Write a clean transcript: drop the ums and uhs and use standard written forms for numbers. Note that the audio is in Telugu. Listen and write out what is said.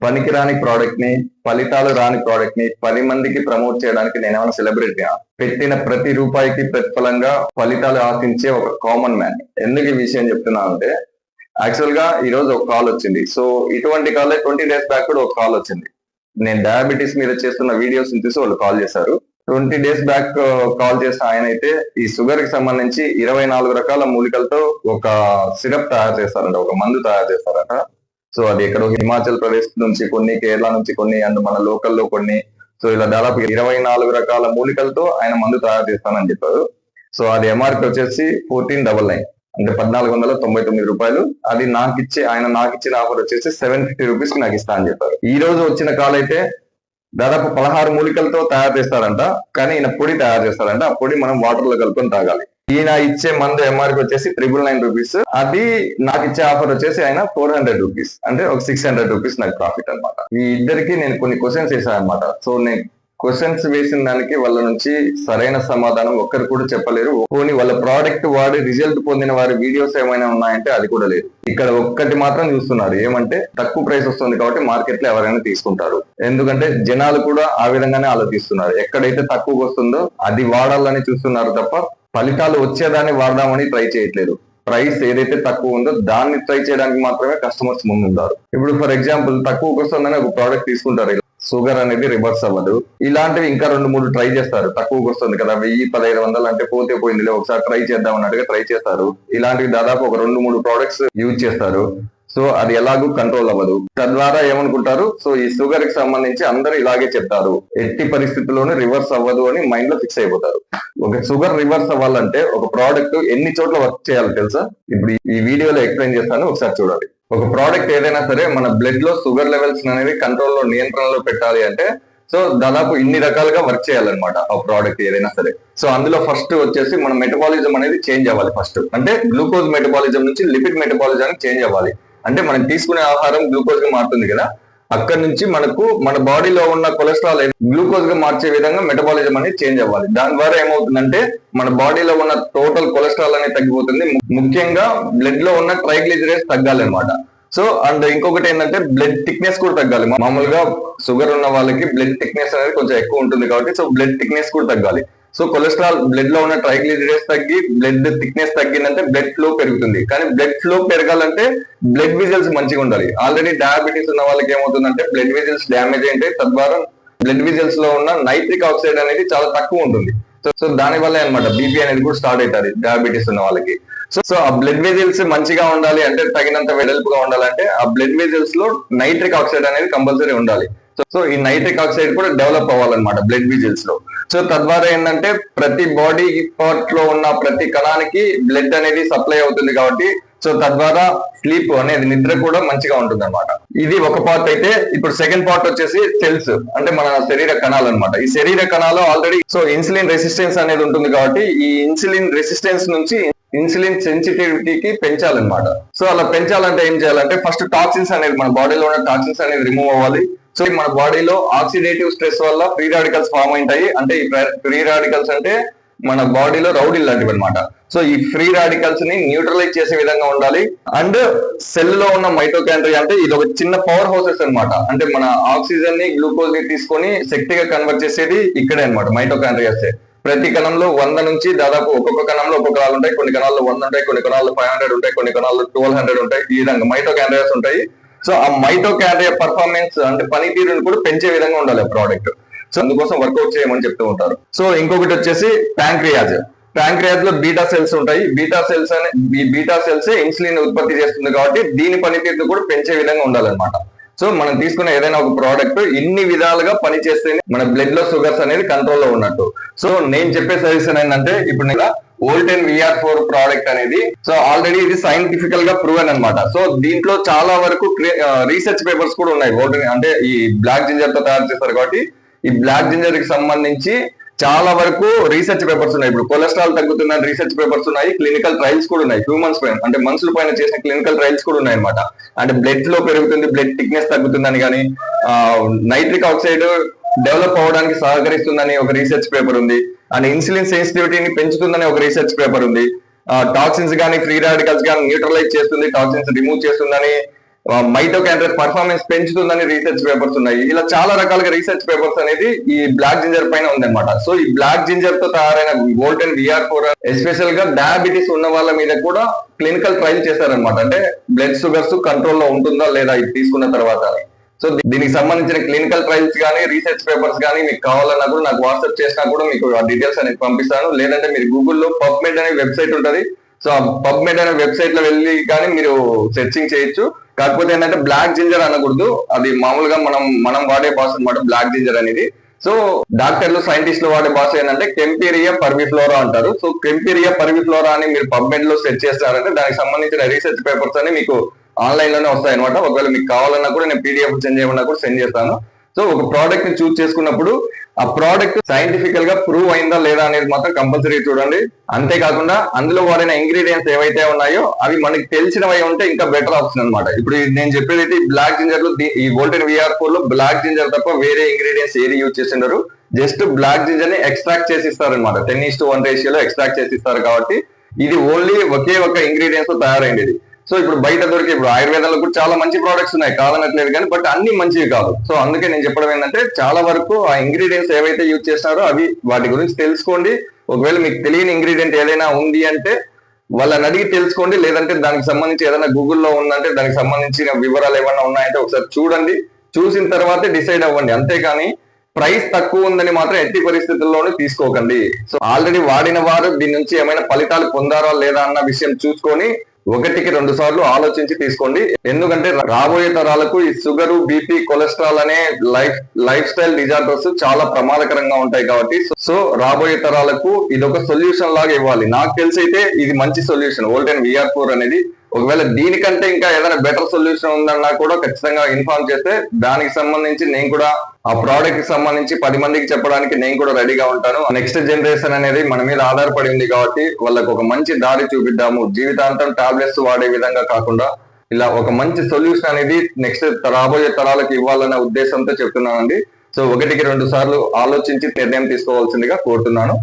పనికిరాని ప్రోడక్ట్ ని, ఫలితాలు రాని ప్రోడక్ట్ ని 10 మందికి ప్రమోట్ చేయడానికి నేనేమైనా సెలబ్రిటీ? పెట్టిన ప్రతి రూపాయికి ప్రతిఫలంగా ఫలితాలు ఆశించే ఒక కామన్ మ్యాన్. ఎందుకు ఈ విషయం చెప్తున్నా అంటే, యాక్చువల్ గా ఈ రోజు ఒక కాల్ వచ్చింది. సో ఇటువంటి కాల్ 20 days బ్యాక్ కూడా ఒక కాల్ వచ్చింది. నేను డయాబెటీస్ మీద చేస్తున్న వీడియోస్ చూసి వాళ్ళు కాల్ చేశారు. 20 days బ్యాక్ కాల్ చేసిన ఆయన అయితే ఈ షుగర్ కి సంబంధించి 24 రకాల మూలికలతో ఒక సిరప్ తయారు చేస్తారంట, ఒక మందు తయారు చేస్తారంట. సో అది ఎక్కడో హిమాచల్ ప్రదేశ్ నుంచి కొన్ని, కేరళ నుంచి కొన్ని, అండ్ మన లోకల్లో కొన్ని. సో ఇలా దాదాపు 24 రకాల మూలికలతో ఆయన మందు తయారు చేస్తానని చెప్పారు. సో అది ఎంఆర్పి వచ్చేసి 1499, అంటే 1499 రూపాయలు. అది ఆయన నాకు ఇచ్చిన ఆఫర్ వచ్చేసి 750 రూపీస్ నాకు ఇస్తా అని చెప్పారు. ఈ రోజు వచ్చిన కాల్ అయితే దాదాపు 16 మూలికలతో తయారు చేస్తారంట, కానీ ఈయన పొడి తయారు చేస్తారంట. ఆ పొడి మనం వాటర్ లో కలుపుకొని తాగాలి. ఈయన ఇచ్చే మందు ఎంఆర్పి వచ్చేసి 999 రూపీస్. అది నాకు ఇచ్చే ఆఫర్ వచ్చేసి ఆయన 400 రూపీస్, అంటే ఒక 600 రూపీస్ నాకు ప్రాఫిట్ అనమాట. ఈ ఇద్దరికి నేను కొన్ని క్వశ్చన్స్ వేసాను అనమాట. సో నేను క్వశ్చన్స్ వేసిన దానికి వాళ్ళ నుంచి సరైన సమాధానం ఒక్కరు కూడా చెప్పలేరు. పోనీ వాళ్ళ ప్రోడక్ట్ వాడి రిజల్ట్ పొందిన వారి వీడియోస్ ఏమైనా ఉన్నాయంటే అది కూడా లేదు. ఇక్కడ ఒక్కటి మాత్రం చూస్తున్నారు, ఏమంటే తక్కువ ప్రైస్ వస్తుంది కాబట్టి మార్కెట్ లో ఎవరైనా తీసుకుంటారు. ఎందుకంటే జనాలు కూడా ఆ విధంగానే ఆలోచిస్తున్నారు. ఎక్కడైతే తక్కువగా వస్తుందో అది వాడాలని చూస్తున్నారు తప్ప ఫలితాలు వచ్చేదాన్ని వాడదామని ట్రై చేయట్లేదు. ప్రైస్ ఏదైతే తక్కువ ఉందో దాన్ని ట్రై చేయడానికి మాత్రమే కస్టమర్స్ ముందుంటారు. ఇప్పుడు ఫర్ ఎగ్జాంపుల్ తక్కువకి వస్తుందని ఒక ప్రోడక్ట్ తీసుకుంటారు, షుగర్ అనేది రివర్స్ అవ్వదు. ఇలాంటివి ఇంకా 2-3 ట్రై చేస్తారు. తక్కువకి వస్తుంది కదా, 1000-1500 అంటే పోతే పోయిందిలే, ఒకసారి ట్రై చేద్దాం అన్నట్టుగా ట్రై చేస్తారు. ఇలాంటివి దాదాపు ఒక 2-3 ప్రోడక్ట్స్ యూజ్ చేస్తారు. సో అది ఎలాగూ కంట్రోల్ అవ్వదు. తద్వారా ఏమనుకుంటారు, సో ఈ షుగర్ కి సంబంధించి అందరూ ఇలాగే చెప్తారు, ఎట్టి పరిస్థితుల్లోనూ రివర్స్ అవ్వదు అని మైండ్ లో ఫిక్స్ అయిపోతారు. ఒక షుగర్ రివర్స్ అవ్వాలంటే ఒక ప్రోడక్ట్ ఎన్ని చోట్ల వర్క్ చేయాలి తెలుసా? ఇప్పుడు ఈ వీడియోలో ఎక్స్ప్లెయిన్ చేస్తాను, ఒకసారి చూడండి. ఒక ప్రోడక్ట్ ఏదైనా సరే మన బ్లడ్ లో షుగర్ లెవెల్స్ అనేవి కంట్రోల్లో, నియంత్రణలో పెట్టాలి అంటే సో దాదాపు ఇన్ని రకాలుగా వర్క్ చేయాలన్నమాట ఆ ప్రోడక్ట్ ఏదైనా సరే. సో అందులో ఫస్ట్ వచ్చేసి మన మెటబాలిజం అనేది చేంజ్ అవ్వాలి. ఫస్ట్ అంటే గ్లూకోజ్ మెటబాలిజం నుంచి లిపిడ్ మెటబాలిజానికి చేంజ్ అవ్వాలి. అంటే మనం తీసుకునే ఆహారం గ్లూకోజ్ గా మారుతుంది కదా, అక్కడి నుంచి మనకు మన బాడీలో ఉన్న కొలెస్ట్రాల్ గ్లూకోజ్ గా మార్చే విధంగా మెటబాలిజం అనేది చేంజ్ అవ్వాలి. దాని ద్వారా ఏమవుతుందంటే మన బాడీలో ఉన్న టోటల్ కొలెస్ట్రాల్ అనేది తగ్గిపోతుంది. ముఖ్యంగా బ్లడ్ లో ఉన్న ట్రైగ్లిజరైడ్స్ తగ్గాలి అనమాట. సో అండ్ ఇంకొకటి ఏంటంటే బ్లడ్ థిక్నెస్ కూడా తగ్గాలి. మామూలుగా షుగర్ ఉన్న వాళ్ళకి బ్లడ్ థిక్నెస్ అనేది కొంచెం ఎక్కువ ఉంటుంది కాబట్టి సో బ్లడ్ థిక్నెస్ కూడా తగ్గాలి. సో కొలెస్ట్రాల్ బ్లడ్ లో ఉన్న ట్రైగ్లిజరైడ్స్ తగ్గి బ్లడ్ థిక్నెస్ తగ్గిందంటే బ్లడ్ ఫ్లో పెరుగుతుంది. కానీ బ్లడ్ ఫ్లో పెరగాలంటే బ్లడ్ విజల్స్ మంచిగా ఉండాలి. ఆల్రెడీ డయాబెటీస్ ఉన్న వాళ్ళకి ఏమవుతుందంటే బ్లడ్ విజల్స్ డ్యామేజ్ అయితే తద్వారా బ్లడ్ విజల్స్ లో ఉన్న నైట్రిక్ ఆక్సైడ్ అనేది చాలా తక్కువ ఉంటుంది. సో దాని వల్ల అనమాట బీపీ అనేది కూడా స్టార్ట్ అవుతుంది డయాబెటీస్ ఉన్న వాళ్ళకి. సో ఆ బ్లడ్ వెజల్స్ మంచిగా ఉండాలి అంటే, తగినంత వెడల్పుగా ఉండాలంటే ఆ బ్లడ్ వెజల్స్ లో నైట్రిక్ ఆక్సైడ్ అనేది కంపల్సరీ ఉండాలి. సో ఈ నైట్రిక్ ఆక్సైడ్ కూడా డెవలప్ అవ్వాలన్నమాట బ్లడ్ వెజల్స్ లో. సో తద్వారా ఏంటంటే ప్రతి బాడీ పార్ట్ లో ఉన్న ప్రతి కణానికి బ్లడ్ అనేది సప్లై అవుతుంది కాబట్టి సో తద్వారా స్లీప్ అనేది నిద్ర కూడా మంచిగా ఉంటుంది అనమాట. ఇది ఒక పార్ట్ అయితే, ఇప్పుడు సెకండ్ పార్ట్ వచ్చేసి సెల్స్, అంటే మన శరీర కణాలు అనమాట. ఈ శరీర కణాలు ఆల్రెడీ సో ఇన్సులిన్ రెసిస్టెన్స్ అనేది ఉంటుంది కాబట్టి ఈ ఇన్సులిన్ రెసిస్టెన్స్ నుంచి ఇన్సులిన్ సెన్సిటివిటీకి పెంచాలన్నమాట. సో అలా పెంచాలంటే ఏం చేయాలంటే ఫస్ట్ టాక్సిన్స్ అనేది, మన బాడీలో ఉన్న టాక్సిన్స్ అనేది రిమూవ్ అవ్వాలి. సో మన బాడీలో ఆక్సిడేటివ్ స్ట్రెస్ వల్ల ఫ్రీ రాడికల్స్ ఫామ్ ఉంటాయి. అంటే ఈ ఫ్రీ రాడికల్స్ అంటే మన బాడీలో రౌడీ లాంటివి అనమాట. సో ఈ ఫ్రీ రాడికల్స్ ని న్యూట్రలైజ్ చేసే విధంగా ఉండాలి. అండ్ సెల్ లో ఉన్న మైటోకాండ్రియా అంటే ఇది ఒక చిన్న పవర్ హౌసెస్ అనమాట. అంటే మన ఆక్సిజన్ ని గ్లూకోజ్ ని తీసుకొని శక్తిగా కన్వర్ట్ చేసేది ఇక్కడే అనమాట, మైటోకాండ్రియాసే. ప్రతి కణంలో 100 నుంచి దాదాపు ఒక్కొక్క కణంలో ఒక్కొక్క రాళ్ళు ఉంటాయి. కొన్ని కణాల్లో 100 ఉంటాయి, కొన్ని కణాల్లో 500 ఉంటాయి, కొన్ని కణాల్లో 1200 ఉంటాయి. ఈ విధంగా మైటోకాండ్రియాస్ ఉంటాయి. సో ఆ మైటోకాండ్రియా పర్ఫార్మెన్స్ అంటే పనితీరుని కూడా పెంచే విధంగా ఉండాలి ఆ ప్రోడక్ట్. సో అందుకోసం వర్కౌట్ చేయమని చెప్తూ ఉంటారు. సో ఇంకొకటి వచ్చేసి ప్యాంక్రియాజ్. ప్యాంక్రియాజ్ లో బీటా సెల్స్ ఉంటాయి. ఈ బీటా సెల్స్ ఇన్సులిన్ ఉత్పత్తి చేస్తుంది కాబట్టి దీని పనితీరుని కూడా పెంచే విధంగా ఉండాలన్నమాట. సో మనం తీసుకున్న ఏదైనా ఒక ప్రోడక్ట్ ఇన్ని విధాలుగా పనిచేస్తేనే మన బ్లడ్ లో షుగర్స్ అనేది కంట్రోల్లో ఉన్నట్టు. సో నేను చెప్పే సజెషన్ ఏంటంటే, ఇప్పుడు నేను ఓల్టెన్ VR4 ప్రోడక్ట్ అనేది సో ఆల్రెడీ ఇది సైంటిఫికల్ గా ప్రూవెన్ అనమాట. సో దీంట్లో చాలా వరకు రీసెర్చ్ పేపర్స్ కూడా ఉన్నాయి. ఓల్టెన్ అంటే ఈ బ్లాక్ జింజర్ తో తయారు చేస్తారు కాబట్టి ఈ బ్లాక్ జింజర్ కి సంబంధించి చాలా వరకు రీసెర్చ్ పేపర్స్ ఉన్నాయి. ఇప్పుడు కొలెస్ట్రాల్ తగ్గుతుందని రీసెర్చ్ పేపర్స్ ఉన్నాయి, క్లినికల్ ట్రయల్స్ కూడా ఉన్నాయి. హ్యూమన్స్ పైన అంటే మనుషుల పైన చేసిన క్లినికల్ ట్రయల్స్ కూడా ఉన్నాయి అనమాట. అంటే బ్లడ్ ఫ్లో పెరుగుతుంది, బ్లడ్ థిక్నెస్ తగ్గుతుందని కానీ, నైట్రిక్ ఆక్సైడ్ డెవలప్ అవ్వడానికి సహకరిస్తుందని ఒక రీసెర్చ్ పేపర్ ఉంది. అండ్ ఇన్సులిన్ సెన్సిటివిటీని పెంచుతుందని ఒక రీసెర్చ్ పేపర్ ఉంది. టాక్సిన్స్ కానీ ఫ్రీ రాడికల్స్ కానీ న్యూట్రలైజ్ చేస్తుంది, టాక్సిన్స్ రిమూవ్ చేస్తుందని మైటోకాండ్రియా పర్ఫార్మెన్స్ పెంచుతుందని రీసెర్చ్ పేపర్స్ ఉన్నాయి. ఇలా చాలా రకాలుగా రీసెర్చ్ పేపర్స్ అనేది ఈ బ్లాక్ జింజర్ పైన ఉందన్నమాట. సో ఈ బ్లాక్ జింజర్ తో తయారైన వోల్టెన్ VR4 ఎస్పెషల్ గా డయాబెటీస్ ఉన్న వాళ్ళ మీద కూడా క్లినికల్ ట్రయల్ చేశారనమాట. అంటే బ్లడ్ షుగర్స్ కంట్రోల్లో ఉంటుందా లేదా ఇది తీసుకున్న తర్వాత. సో దీనికి సంబంధించిన క్లినికల్ ట్రయల్స్ కానీ రీసెర్చ్ పేపర్స్ కానీ మీకు కావాలన్నా కూడా నాకు వాట్సాప్ చేసినా కూడా మీకు ఆ డీటెయిల్స్ అనేది పంపిస్తాను. లేదంటే మీరు గూగుల్లో పబ్మెడ్ అనే వెబ్సైట్ ఉంటుంది. సో ఆ పబ్మెడ్ అనే వెబ్సైట్ లో వెళ్ళి కానీ మీరు సెర్చింగ్ చేయొచ్చు. కాకపోతే ఏంటంటే బ్లాక్ జింజర్ అనకూడదు, అది మామూలుగా మనం వాడే భాష అనమాట బ్లాక్ జింజర్ అనేది. సో డాక్టర్లు సైంటిస్టులు వాడే భాష ఏంటంటే కెంపీరియా పర్విఫ్లోరా అంటారు. సో కెంపీరియా పర్విఫ్లోరా అని మీరు పబ్మెడ్ లో సెర్చ్ చేస్తారంటే దానికి సంబంధించిన రీసెర్చ్ పేపర్స్ అని మీకు ఆన్లైన్ లోనే వస్తాయి అనమాట. ఒకవేళ మీకు కావాలన్నా కూడా నేను PDF సెండ్ చేయమన్నా కూడా సెండ్ చేస్తాను. సో ఒక ప్రోడక్ట్ ని చూస్ చేసుకున్నప్పుడు ఆ ప్రోడక్ట్ సైంటిఫికల్ గా ప్రూవ్ అయిందా లేదా అనేది మాత్రం కంపల్సరీ చూడండి. అంతేకాకుండా అందులో వాడిన ఇంగ్రీడియంట్స్ ఏవైతే ఉన్నాయో అవి మనకి తెలిసినవి ఉంటే ఇంకా బెటర్ ఆప్షన్ అనమాట. ఇప్పుడు నేను చెప్పేది అయితే బ్లాక్ జింజర్ లో ఈ వోల్టెన్ VR4 లో బ్లాక్ జింజర్ తప్ప వేరే ఇంగ్రీడియంట్స్ ఏది యూజ్ చేసిండరు. జస్ట్ బ్లాక్ జింజర్ ని ఎక్స్ట్రాక్ట్ చేసి ఇస్తారనమాట. 10:1 రేషియోలో ఎక్స్ట్రాక్ట్ చేసి ఇస్తారు కాబట్టి ఇది ఓన్లీ ఒకే ఒక ఇంగ్రీడియంట్స్ తో తయారైంది ఇది. సో ఇప్పుడు బయట దొరికే ఇప్పుడు ఆయుర్వేదంలో కూడా చాలా మంచి ప్రోడక్ట్స్ ఉన్నాయి, కాదనట్లేదు కానీ బట్ అన్ని మంచివి కాదు. సో అందుకే నేను చెప్పడం ఏంటంటే చాలా వరకు ఆ ఇంగ్రీడియంట్స్ ఏవైతే యూజ్ చేస్తారో అవి వాటి గురించి తెలుసుకోండి. ఒకవేళ మీకు తెలియని ఇంగ్రీడియంట్ ఏదైనా ఉంది అంటే వాళ్ళని అడిగి తెలుసుకోండి. లేదంటే దానికి సంబంధించి ఏదైనా గూగుల్లో ఉందంటే దానికి సంబంధించిన వివరాలు ఏమైనా ఉన్నాయంటే ఒకసారి చూడండి. చూసిన తర్వాతే డిసైడ్ అవ్వండి. అంతేకాని ప్రైస్ తక్కువ ఉందని మాత్రం ఎట్టి పరిస్థితుల్లోనూ తీసుకోకండి. సో ఆల్రెడీ వాడిన వారు దీని నుంచి ఏమైనా ఫలితాలు పొందారా లేదా అన్న విషయం చూసుకొని 1-2 సార్లు ఆలోచించి తీసుకోండి. ఎందుకంటే రాబోయే తరాలకు ఈ షుగర్, BP, కొలెస్ట్రాల్ అనే లైఫ్ స్టైల్ డిజార్డర్స్ చాలా ప్రమాదకరంగా ఉంటాయి కాబట్టి సో రాబోయే తరాలకు ఇది ఒక సొల్యూషన్ లాగా ఇవ్వాలి. నాకు తెలిసి అయితే ఇది మంచి సొల్యూషన్ వోల్టెన్ VR4 అనేది. ఒకవేళ దీనికంటే ఇంకా ఏదైనా బెటర్ సొల్యూషన్ ఉందన్నా కూడా ఖచ్చితంగా ఇన్ఫార్మ్ చేస్తే దానికి సంబంధించి నేను కూడా ఆ ప్రోడక్ట్ కి సంబంధించి 10 మందికి చెప్పడానికి నేను కూడా రెడీగా ఉంటాను. నెక్స్ట్ జనరేషన్ అనేది మన మీద ఆధారపడి ఉంది కాబట్టి వాళ్ళకు ఒక మంచి దారి చూపిద్దాము. జీవితాంతం టాబ్లెట్స్ వాడే విధంగా కాకుండా ఇలా ఒక మంచి సొల్యూషన్ అనేది నెక్స్ట్ రాబోయే తరాలకు ఇవ్వాలనే ఉద్దేశంతో చెప్తున్నానండి. సో 1-2 సార్లు ఆలోచించి నిర్ణయం తీసుకోవాల్సిందిగా కోరుతున్నాను.